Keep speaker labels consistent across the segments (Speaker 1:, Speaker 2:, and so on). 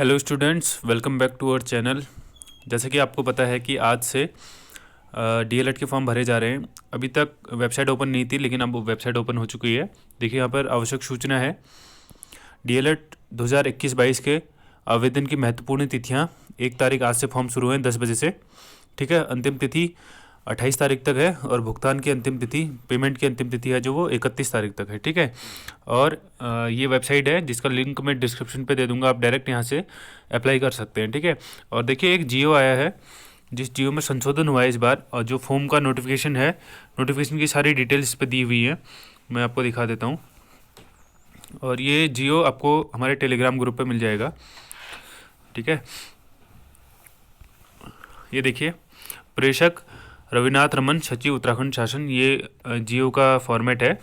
Speaker 1: Hello students, welcome back to our channel. जैसे कि आपको पता है कि आज से डीएलएड के फॉर्म भरे जा रहे हैं। अभी तक वेबसाइट ओपन नहीं थी, लेकिन अब वेबसाइट ओपन हो चुकी है। देखिए यहाँ पर आवश्यक सूचना है। डीएलएड 2021-22 के आवेदन की महत्वपूर्ण तिथियाँ। 1 तारीख आज से फॉर्म शुरू हैं 10 बजे से, ठीक है। अंतिम तिथि 28 तारीख तक है और भुगतान की अंतिम तिथि, पेमेंट की अंतिम तिथि है जो वो 31 तारीख तक है, ठीक है। और ये वेबसाइट है जिसका लिंक मैं डिस्क्रिप्शन पे दे दूंगा, आप डायरेक्ट यहाँ से अप्लाई कर सकते हैं, ठीक है। और देखिए एक जियो आया है, जिस जियो में संशोधन हुआ है इस बार, और जो फॉर्म का नोटिफिकेशन है, नोटिफिकेशन की सारी डिटेल्स इस पर दी हुई है। मैं आपको दिखा देता हूँ। और ये जियो आपको हमारे टेलीग्राम ग्रुप पे मिल जाएगा, ठीक है। ये देखिए, प्रेषक रविनाथ रमन, सचिव उत्तराखंड शासन, ये जियो का फॉर्मेट है।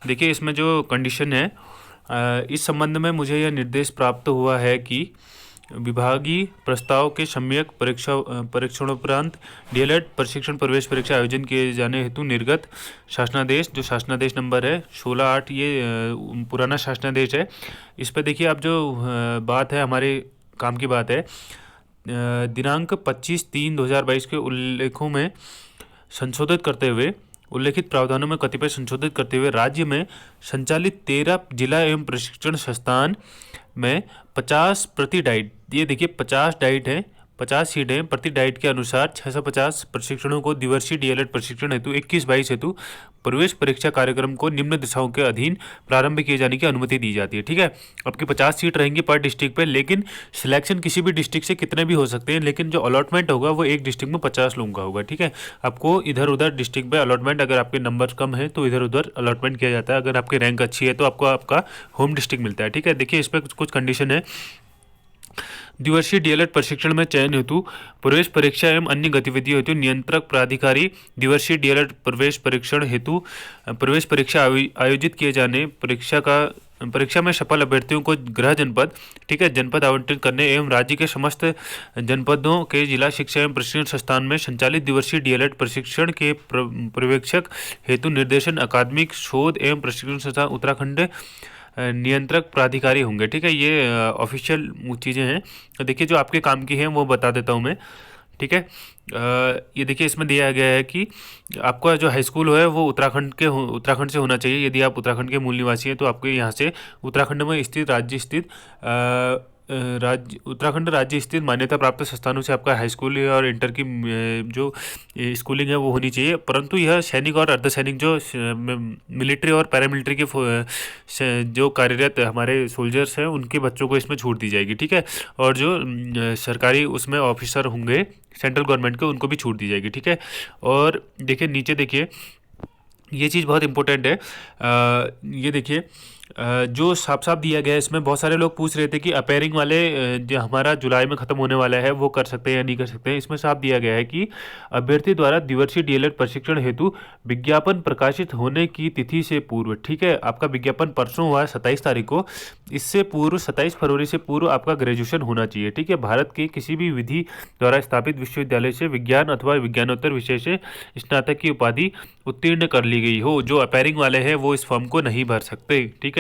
Speaker 1: देखिए इसमें जो कंडीशन है, इस संबंध में मुझे यह निर्देश प्राप्त हुआ है कि विभागीय प्रस्ताव के सम्यक परीक्षणोपरांत डीएलएड प्रशिक्षण प्रवेश परीक्षा आयोजन किए जाने हेतु निर्गत शासनादेश, जो शासनादेश नंबर है 16/8, ये पुराना शासनादेश है। इस पर देखिए आप जो बात है, हमारे काम की बात है, दिनांक 25/3/2022 के उल्लेखों में संशोधित करते हुए, उल्लेखित प्रावधानों में कतिपय संशोधित करते हुए राज्य में संचालित 13 जिला एवं प्रशिक्षण संस्थान में 50 प्रति डाइट, ये देखिए 50 डाइट हैं, 50 सीट हैं, प्रति डाइट के अनुसार 650 प्रशिक्षणों को दिवसीय डीएलएड प्रशिक्षण हेतु 21-22 हेतु प्रवेश परीक्षा कार्यक्रम को निम्न दिशाओं के अधीन प्रारंभ किए जाने की अनुमति दी जाती है, ठीक है। आपकी 50 सीट रहेंगी पर डिस्ट्रिक्ट पे, लेकिन सिलेक्शन किसी भी डिस्ट्रिक्ट से कितने भी हो सकते हैं, लेकिन जो अलॉटमेंट होगा वो एक डिस्ट्रिक्ट में 50 लोगों का होगा, ठीक है। आपको इधर उधर डिस्ट्रिक्ट पे अलॉटमेंट, अगर आपके नंबर कम है तो इधर उधर अलॉटमेंट किया जाता है। अगर आपकी रैंक अच्छी है तो आपको आपका होम डिस्ट्रिक्ट मिलता है, ठीक है। देखिए इस पर कुछ कंडीशन है। दिवसीय डीएलएड प्रशिक्षण में चयन हेतु प्रवेश परीक्षा एवं अन्य गतिविधियों हेतु नियंत्रक प्राधिकारी दिवसीय डीएलएड प्रवेश परीक्षण हेतु प्रवेश परीक्षा आयोजित किए जाने परीक्षा में सफल अभ्यर्थियों को गृह जनपद, ठीक है, जनपद आवंटित करने एवं राज्य के समस्त जनपदों के जिला शिक्षा एवं प्रशिक्षण संस्थान में संचालित दिवसीय डीएलएड प्रशिक्षण के पर्यवेक्षक हेतु निर्देशन अकादमिक शोध एवं प्रशिक्षण संस्थान उत्तराखंड नियंत्रक प्राधिकारी होंगे, ठीक है। ये ऑफिशियल चीज़ें हैं। तो देखिए जो आपके काम की हैं वो बता देता हूँ मैं, ठीक है। ये देखिए इसमें दिया गया है कि आपका जो हाई स्कूल है वो उत्तराखंड से होना चाहिए। यदि आप उत्तराखंड के मूल निवासी हैं तो आपके यहाँ से उत्तराखंड में स्थित उत्तराखंड राज्य स्थित मान्यता प्राप्त संस्थानों से आपका हाई स्कूल और इंटर की जो स्कूलिंग है वो होनी चाहिए। परंतु यह सैनिक और अर्धसैनिक, जो मिलिट्री और पैरामिलिट्री के जो कार्यरत हमारे सोल्जर्स हैं उनके बच्चों को इसमें छूट दी जाएगी, ठीक है। और जो सरकारी उसमें ऑफिसर होंगे सेंट्रल गवर्नमेंट के, उनको भी छूट दी जाएगी, ठीक है। और देखिए नीचे देखिए, ये चीज़ बहुत इंपॉर्टेंट है। ये देखिए जो साफ साफ दिया गया है, इसमें बहुत सारे लोग पूछ रहे थे कि अपेयरिंग वाले जो हमारा जुलाई में ख़त्म होने वाला है वो कर सकते हैं या नहीं कर सकते हैं। इसमें साफ दिया गया है कि अभ्यर्थी द्वारा दिवसीय डीएलएड प्रशिक्षण हेतु विज्ञापन प्रकाशित होने की तिथि से पूर्व, ठीक है, आपका विज्ञापन परसों हुआ है 27 तारीख को, इससे पूर्व 27 फरवरी से पूर्व आपका ग्रेजुएशन होना चाहिए, ठीक है। भारत के किसी भी विधि द्वारा स्थापित विश्वविद्यालय से विज्ञान अथवा विज्ञानोत्तर विषय से स्नातक की उपाधि उत्तीर्ण कर ली गई हो। जो अपेयरिंग वाले हैं वो इस फॉर्म को नहीं भर सकते, ठीक है।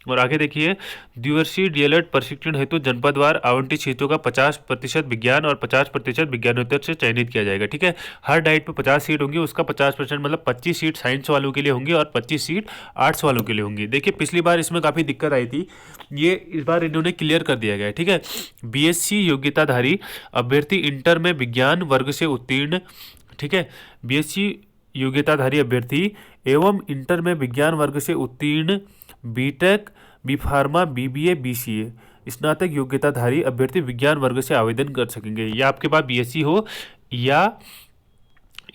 Speaker 1: और आगे देखिए, दिवसीय डीएलएड प्रशिक्षण हेतु जनपदवार आवंटित सीटों का 50% विज्ञान और 50% विज्ञानोत्तर से चयनित किया जाएगा, ठीक है। हर डाइट पे 50 सीट होंगी, उसका 50% मतलब 25 सीट साइंस वालों के लिए होंगी और 25 सीट आर्ट्स वालों के लिए होंगी। देखिए पिछली बार इसमें काफ़ी दिक्कत आई थी, ये इस बार इन्होंने क्लियर कर दिया गया है, ठीक है। बीएससी योग्यताधारी अभ्यर्थी इंटर में विज्ञान वर्ग से उत्तीर्ण, ठीक है, बीएससी योग्यताधारी अभ्यर्थी एवं इंटर में विज्ञान वर्ग से उत्तीर्ण, BTech, B pharma, BBA, BCA स्नातक योग्यताधारी अभ्यर्थी विज्ञान वर्ग से आवेदन कर सकेंगे। या आपके पास बीएससी हो या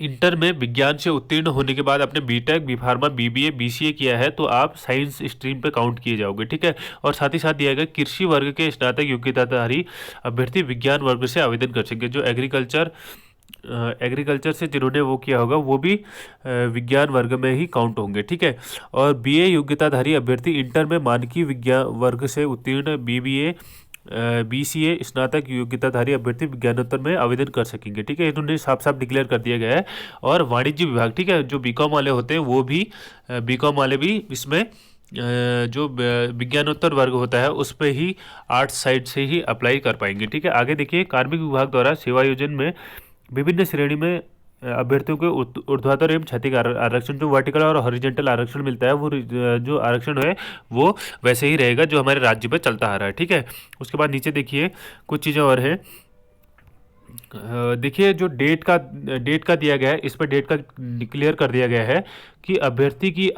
Speaker 1: इंटर में विज्ञान से उत्तीर्ण होने के बाद आपने BTech, B pharma, BBA, BCA किया है तो आप साइंस स्ट्रीम पे काउंट किए जाओगे, ठीक है। और साथ ही साथ दिया गया कृषि वर्ग के स्नातक योग्यताधारी अभ्यर्थी विज्ञान वर्ग से आवेदन कर सकेंगे। जो एग्रीकल्चर से जिन्होंने वो किया होगा वो भी विज्ञान वर्ग में ही काउंट होंगे, ठीक है। और बीए योग्यताधारी अभ्यर्थी इंटर में मानकीय विज्ञान वर्ग से उत्तीर्ण, बीबीए, बीसीए स्नातक योग्यताधारी अभ्यर्थी विज्ञानोत्तर में आवेदन कर सकेंगे, ठीक है। इन्होंने साफ साफ डिक्लेयर कर दिया गया है। और वाणिज्य विभाग, ठीक है, जो बीकॉम वाले होते हैं वो भी, बीकॉम वाले भी इसमें जो विज्ञानोत्तर वर्ग होता है उस पे ही आर्ट्स साइड से ही अप्लाई कर पाएंगे। ठीक है, आगे देखिए, कार्मिक विभाग द्वारा सेवायोजन में विभिन्न श्रेणी में अभ्यर्थियों को ऊर्ध्वाधर एवं क्षैतिज आरक्षण, जो वर्टिकल और हॉरिजॉन्टल आरक्षण मिलता है वो जो आरक्षण है वो वैसे ही रहेगा जो हमारे राज्य पे चलता आ रहा है। ठीक है, उसके बाद नीचे देखिए कुछ चीज़ें और हैं। देखिए जो डेट का दिया गया है, इस पर डेट का क्लियर कर दिया गया है कि अभ्यर्थी की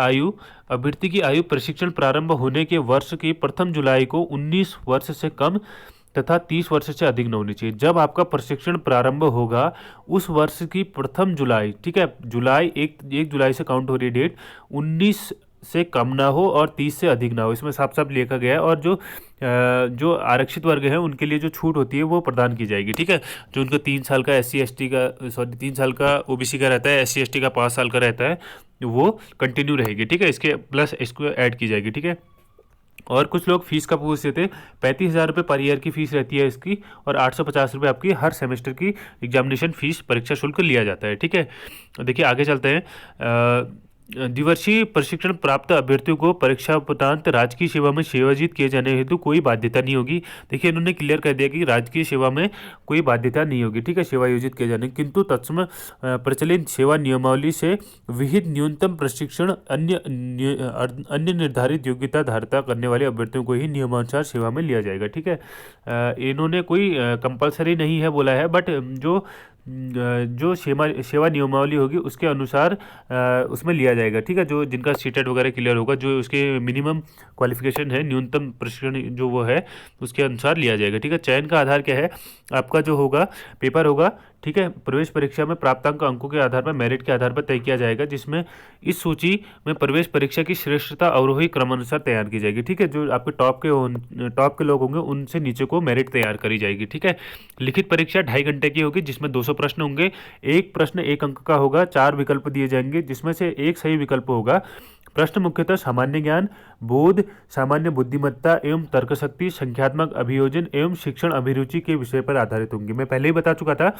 Speaker 1: आयु प्रशिक्षण प्रारंभ होने के वर्ष की प्रथम जुलाई को 19 वर्ष से कम तथा 30 वर्ष से अधिक न होनी चाहिए। जब आपका प्रशिक्षण प्रारंभ होगा उस वर्ष की प्रथम जुलाई, ठीक है, जुलाई एक जुलाई से काउंट हो रही है डेट, 19 से कम ना हो और 30 से अधिक ना हो, इसमें साफ साफ लिखा गया है। और जो आरक्षित वर्ग हैं उनके लिए जो छूट होती है वो प्रदान की जाएगी। ठीक है, जो उनको 3 साल का SC/ST का 3 साल का OBC का रहता है, SC/ST का 5 साल का रहता है, वो कंटिन्यू रहेगी। ठीक है, इसके प्लस इसको ऐड की जाएगी। ठीक है, और कुछ लोग फीस का पूछ रहे थे, 35,000 रुपये पर ईयर की फीस रहती है इसकी, और 850 रुपये आपकी हर सेमेस्टर की एग्जामिनेशन फीस, परीक्षा शुल्क लिया जाता है। ठीक है, देखिए आगे चलते हैं। द्विवर्षीय प्रशिक्षण प्राप्त अभ्यर्थियों को परीक्षा उपरांत राजकीय सेवा में सेवायोजित किए जाने हेतु कोई बाध्यता नहीं होगी। देखिए इन्होंने क्लियर कर दिया कि राजकीय सेवा में कोई बाध्यता नहीं होगी। ठीक है, सेवायोजित किए जाने, किंतु तत्सम प्रचलित सेवा नियमावली से विहित न्यूनतम प्रशिक्षण अन्य निर्धारित योग्यता धारता करने वाले अभ्यर्थियों को ही नियमानुसार सेवा में लिया जाएगा। ठीक है, इन्होंने कोई कंपलसरी नहीं है बोला है, बट जो सेवा नियमावली होगी उसके अनुसार उसमें लिया जाएगा। ठीक है, जो जिनका सीटेट वगैरह क्लियर होगा, जो उसके मिनिमम क्वालिफिकेशन है, न्यूनतम प्रशिक्षण जो वो है, उसके अनुसार लिया जाएगा। ठीक है, चयन का आधार क्या है, आपका जो होगा पेपर होगा, ठीक है, प्रवेश परीक्षा में प्राप्तांक अंकों के आधार पर, मेरिट के आधार पर तय किया जाएगा, जिसमें इस सूची में प्रवेश परीक्षा की श्रेष्ठता अवरोही क्रमानुसार तैयार की जाएगी। ठीक है, जो आपके टॉप के लोग होंगे उनसे नीचे को मेरिट तैयार करी जाएगी। ठीक है, लिखित परीक्षा 2.5 घंटे की होगी, जिसमें 200 प्रश्न होंगे, एक प्रश्न 1 अंक का होगा, 4 विकल्प दिए जाएंगे, जिसमें से एक सही विकल्प होगा। प्रश्न मुख्यतः सामान्य ज्ञान, बोध, सामान्य बुद्धिमत्ता एवं तर्कशक्ति, संख्यात्मक अभियोजन एवं शिक्षण अभिरुचि के विषय पर आधारित होंगे। मैं पहले ही बता चुका था,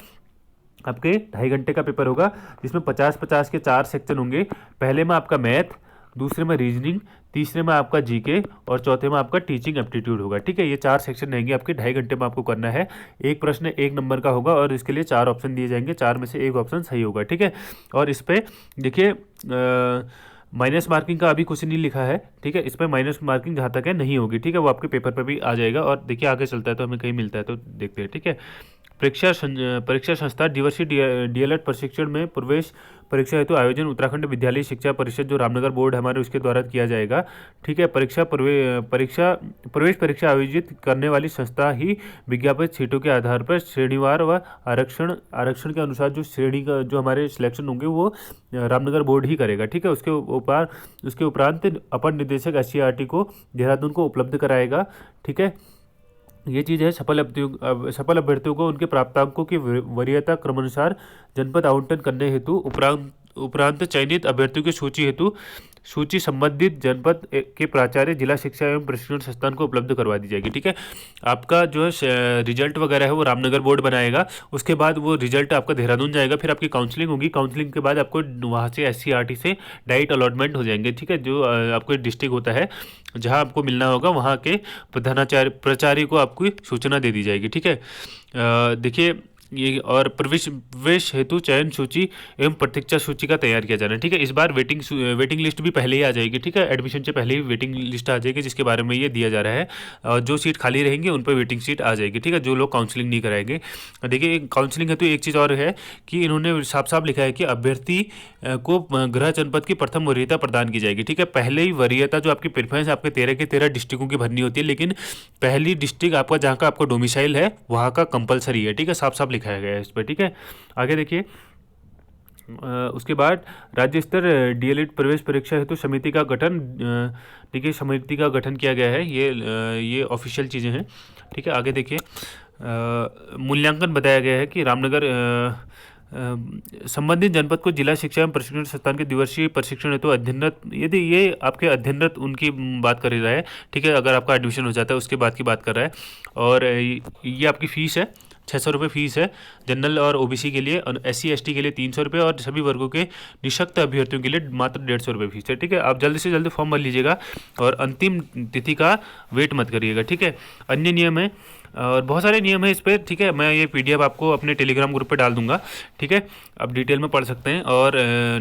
Speaker 1: आपके 2.5 घंटे का पेपर होगा, जिसमें 50-50 के 4 सेक्शन होंगे। पहले में आपका मैथ, दूसरे में रीजनिंग, तीसरे में आपका GK और चौथे में आपका टीचिंग एप्टीट्यूड होगा। ठीक है, ये 4 सेक्शन रहेंगे आपके, 2.5 घंटे में आपको करना है। एक प्रश्न 1 नंबर का होगा और इसके लिए 4 ऑप्शन दिए जाएंगे, 4 में से 1 ऑप्शन सही होगा। ठीक है, और इस पर देखिए माइनस मार्किंग का अभी कुछ नहीं लिखा है। ठीक है, इस पर माइनस मार्किंग जहाँ तक है नहीं होगी। ठीक है, वो आपके पेपर पर भी आ जाएगा। और देखिए आगे चलता है तो हमें कहीं मिलता है तो देखते हैं। ठीक है, परीक्षा संस्था द्विवर्षीय DLED प्रशिक्षण में प्रवेश परीक्षा हेतु आयोजन उत्तराखंड विद्यालय शिक्षा परिषद, जो रामनगर बोर्ड हमारे, उसके द्वारा किया जाएगा। ठीक है, प्रवेश परीक्षा आयोजित करने वाली संस्था ही विज्ञापित सीटों के आधार पर श्रेणीवार व आरक्षण के अनुसार जो श्रेणी का जो हमारे सिलेक्शन होंगे वो रामनगर बोर्ड ही करेगा। ठीक है, उसके उपरांत अपर निदेशक SCERT को देहरादून को उपलब्ध कराएगा। ठीक है, ये चीज़ है। सफल अभ्यर्थियों को उनके प्राप्तांकों की वरीयता क्रमानुसार जनपद आवंटन करने हेतु उपरांत चयनित अभ्यर्थियों की सूची संबंधित जनपद के प्राचार्य, जिला शिक्षा एवं प्रशिक्षण संस्थान को उपलब्ध करवा दी जाएगी। ठीक है, आपका जो है रिजल्ट वगैरह है वो रामनगर बोर्ड बनाएगा, उसके बाद वो रिजल्ट आपका देहरादून जाएगा, फिर आपकी काउंसलिंग होगी, काउंसलिंग के बाद आपको वहाँ से SCERT से डायरेक्ट अलॉटमेंट हो जाएंगे। ठीक है, जो आपको डिस्ट्रिक्ट होता है जहाँ आपको मिलना होगा, वहाँ के प्राचार्य को आपको सूचना दे दी जाएगी। ठीक है, देखिए ये, और प्रवेश हेतु चयन सूची एवं प्रतीक्षा सूची का तैयार किया जाना है। ठीक है, इस बार वेटिंग लिस्ट भी पहले ही आ जाएगी। ठीक है, एडमिशन से पहले ही वेटिंग लिस्ट आ जाएगी, जिसके बारे में ये दिया जा रहा है। और जो सीट खाली रहेंगी उन पर वेटिंग सीट आ जाएगी। ठीक है, जो लोग काउंसलिंग नहीं कराएंगे। देखिए काउंसलिंग है तो एक चीज़ और है कि इन्होंने साफ साफ लिखा है कि अभ्यर्थी को गृह जनपद की प्रथम वरीयता प्रदान की जाएगी। ठीक है, पहले ही वरीयता जो आपकी प्रेफरेंस आपके 13 के 13 डिस्ट्रिक्टों की भरनी होती है, लेकिन पहली डिस्ट्रिक्ट आपका जहाँ का आपका डोमिसाइल है वहाँ का कंपलसरी है। ठीक है, साफ साफ लिखाया गया है इस पर। ठीक है, आगे देखिए, उसके बाद राज्य स्तर DLED प्रवेश परीक्षा हेतु समिति का गठन, देखिए समिति का गठन किया गया है, ये ऑफिशियल चीज़ें हैं। ठीक है, आगे देखिए, मूल्यांकन बताया गया है कि रामनगर संबंधित जनपद को जिला शिक्षा एवं प्रशिक्षण संस्थान के द्विवर्षीय प्रशिक्षण हेतु अध्ययनरत, यदि ये आपके अध्ययनरत उनकी बात कर रहा है। ठीक है, अगर आपका एडमिशन हो जाता है उसके बाद की बात कर रहा है। और ये आपकी फ़ीस है ₹600 फीस है। जनरल और ओबीसी के लिए और SC ST के लिए ₹300 और सभी वर्गों के निःशक्त अभ्यर्थियों के लिए मात्र ₹150 फीस है। ठीक है, आप जल्दी से जल्दी फॉर्म भर लीजिएगा और अंतिम तिथि का वेट मत करिएगा। ठीक है, अन्य नियम है और बहुत सारे नियम है इस पर। ठीक है, मैं ये PDF आपको अपने टेलीग्राम ग्रुप पे डाल दूंगा। ठीक है, आप डिटेल में पढ़ सकते हैं और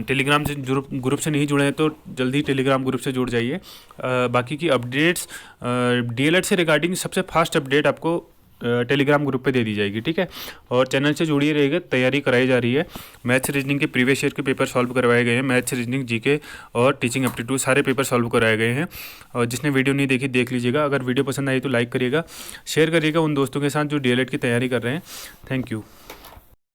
Speaker 1: टेलीग्राम से ग्रुप से नहीं जुड़े हैं तो जल्दी टेलीग्राम ग्रुप से जुड़ जाइए। बाकी की अपडेट्स DLED से रिगार्डिंग सबसे फास्ट अपडेट आपको टेलीग्राम ग्रुप पे दे दी जाएगी। ठीक है, और चैनल से जुड़िए रहिएगा, तैयारी कराई जा रही है। मैथ्स रीजनिंग के प्रीवियस ईयर के पेपर सॉल्व करवाए गए हैं। मैथ्स रीजनिंग GK और टीचिंग एप्टीट्यूड सारे पेपर सॉल्व कराए गए हैं। और जिसने वीडियो नहीं देखी देख लीजिएगा। अगर वीडियो पसंद आई तो लाइक करिएगा, शेयर करिएगा उन दोस्तों के साथ जो DLED की तैयारी कर रहे हैं। Thank you.